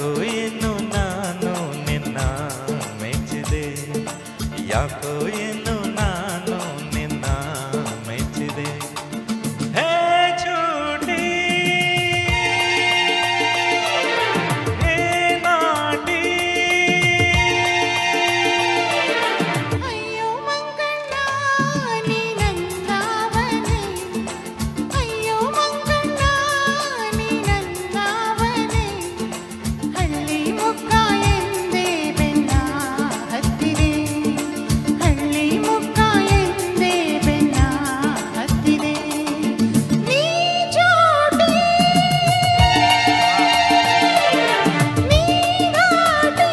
ಯಾಕೋ ಏನು ನಾನು ನಿನ್ನ ಮೆಚ್ಚಿದೆ, ಯಾಕೋ ಏನು ನಾನು ನಿನ್ನ ಮೆಚ್ಚಿದೆ. ಹೇ ಚೂಟಿ ಹೇ ನಾಟಿ, ಅಯ್ಯೋ ಮಂಗಣ್ಣ ನೀ ನನ್ನವನೇ, ಅಯ್ಯೋ ಮಂಗಣ್ಣ ನೀ ನನ್ನವನೇ. ಹಳ್ಳಿ ಮುಖ ಎಂದೇ ಬೆನ್ನ ಹತ್ತಿದೆ, ಹಳ್ಳಿ ಮುಖ ಎಂದೇ ಬೆನ್ನ ಹತ್ತಿದೆ. ನೀ ಚೋಟಿ ನೀ ನಾಟಿ,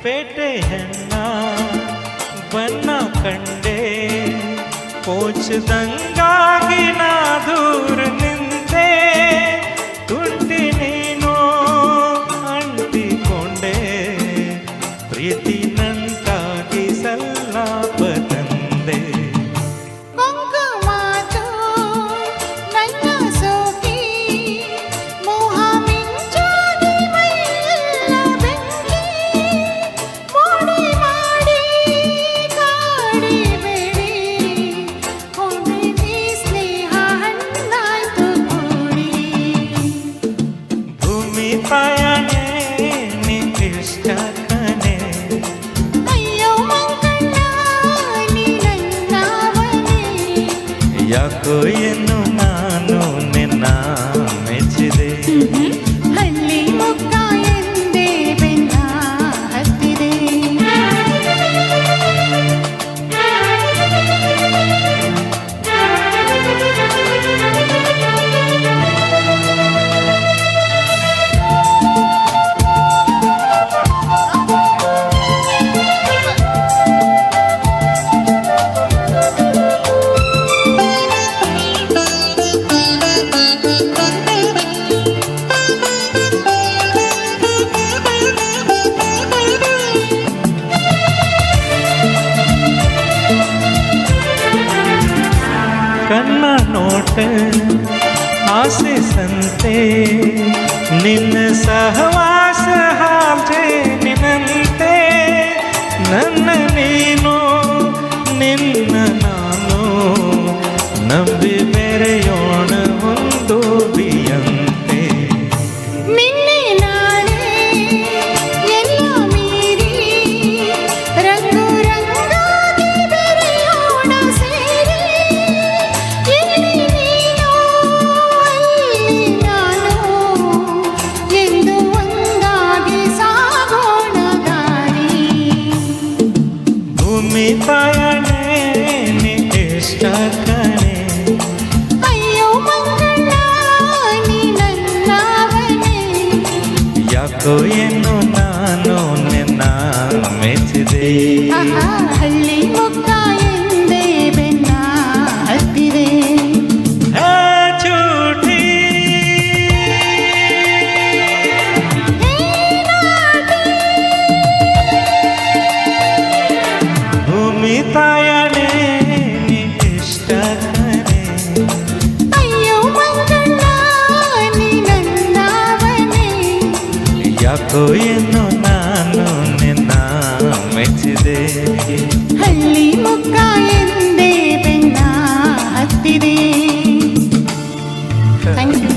ಪೇಟೆ ಹೆಣ್ಣ ಬಣ್ಣ ಕಂಡೆ, ಪೋಚದಂಗಾಗಿ ನಾ ದೂರ ನಿಂತೆ. ತುಂಟಿ ನೀನು ಅಂಟಿಕೊಂಡೆ, ಪ್ರೀತಿ ನಂಟಾಗಿ ಸಲ್ಲಾಪ ತಂದೆ. ಕೊಂಕು ಮಾತು ನನ್ನ ಸೋಕಿ, ಮೋಹ ಮಿಂಚಾಗಿ ಮೈಯೆಲ್ಲ ಬೆಂಕಿ. ಮೋಡಿ ಮಾಡಿ ಕಾಡಿಬೇಡಿ, ಹೋಗಿ ಸ್ನೇಹ ಹಣ್ಣಾಯ್ತು ಕೂಡಿ. ಭೂಮಿ ತಾಯನೇ ನಿಂತಿಷ್ಟ ಕಣೆ, ಅಯ್ಯೋ ಮಂಗಣ್ಣ ನೀ ನನ್ನವನೇ. ಯಾಕೋ ಏನು ನಾನು ನಿನ್ನ ಮೆಚ್ಚಿದೆ. ಹಳ್ಳಿ ಮುಖ ಎಂದೇ ಬೆನ್ನ ಹತ್ತಿದೆ. ಕಣ್ಣ ನೋಟ ಆಸೆ ಸಂತೆ, ನಿನ್ನ ಸಹವಾಸ ಹಾಜೆ ನಿನ್ನಂತೆ. ನನ್ನ ನೀನು ನಿನ್ನ ನಾನು, ನಂಬಿ ಬೆರೆಯೋಣ ಒಂದು ಬಿಯಂತೆ. ನಿನ್ನೆ ನಾಳೆ ಎಲ್ಲ ಮೀರಿ ರಂಗು ರಂಗಾಗಿ ಬೆರೆಯೋಣ ಸೇರಿ. ಇಲ್ಲಿ ನೀನು ಅಲ್ಲಿ ನಾನು ಎಂದು ಒಂದಾಗಿ ಸಾಗೋಣ ದಾರಿ. ಭೂಮಿ ತಾಯನೇ ನಿಷ್ಟ ಕಣೆ, ಅಯ್ಯೋ ಮಂಗಣ್ಣ ನೀ ನನ್ನವನೇ. ಯಾಕೋ ಏನು ನಾನು ನಿನ್ನ ಮೆಚ್ಚಿದೆ. ಆಹಾ, ಹಳ್ಳಿ ಮುಖ ಎಂದೇ ಬೆನ್ನ ಹತ್ತಿದೆ. ಹೇ ಚೂಟಿ ಹೇ ನಾಟಿ, ಭೂಮಿ ತಾಯನೇ ನಿಷ್ಟ ಕಣೆ, ಅಯ್ಯೋ ಮಂಗಣ್ಣ ನೀ ನನ್ನವನೇ. ಯಾಕೋ ಏನು ನಾನು ನಿನ್ನ ಮೆಚ್ಚಿದೆ. ಹಳ್ಳಿ ಮುಖ ಎಂದೇ ಬೆನ್ನ ಹತ್ತಿದೆ. Thank you.